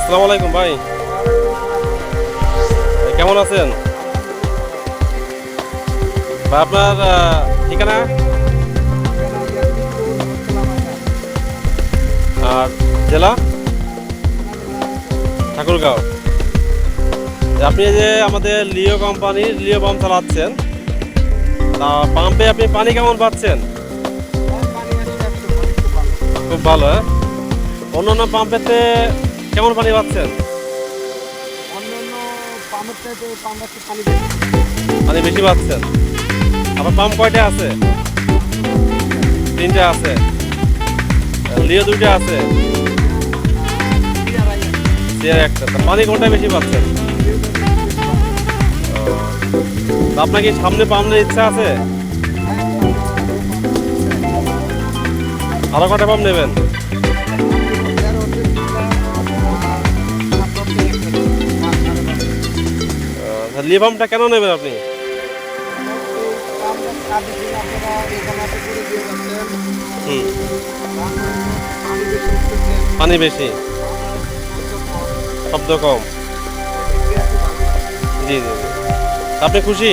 আসসালামু আলাইকুম ভাই, কেমন আছেন ভাই? আপনার ঠিকানা আর জেলা? ঠাকুরগাঁও। আপনি যে আমাদের লিও কোম্পানির লিও পাম্প চালাচ্ছেন, তা পাম্পে আপনি পানি কেমন পাচ্ছেন? খুব ভালো, হ্যাঁ। অন্যান্য পাম্পেতে কেমন পানি পাচ্ছেন? পানি বেশি পাচ্ছেন। আপনার পাম্প কয়টা আছে? তিনটা আছে। লিও দুইটা আছে, সিআর একটা। তা পানি কোনটা বেশি পাচ্ছেন? তা আপনার কি সামনে পাম্পের ইচ্ছা আছে? আরো কটা পাম্প নেবেন? লিও পাম্পটা কেন নেবেন আপনি? হুম, পানি বেশি, শব্দ কম। জি জি জি। আপনি খুশি?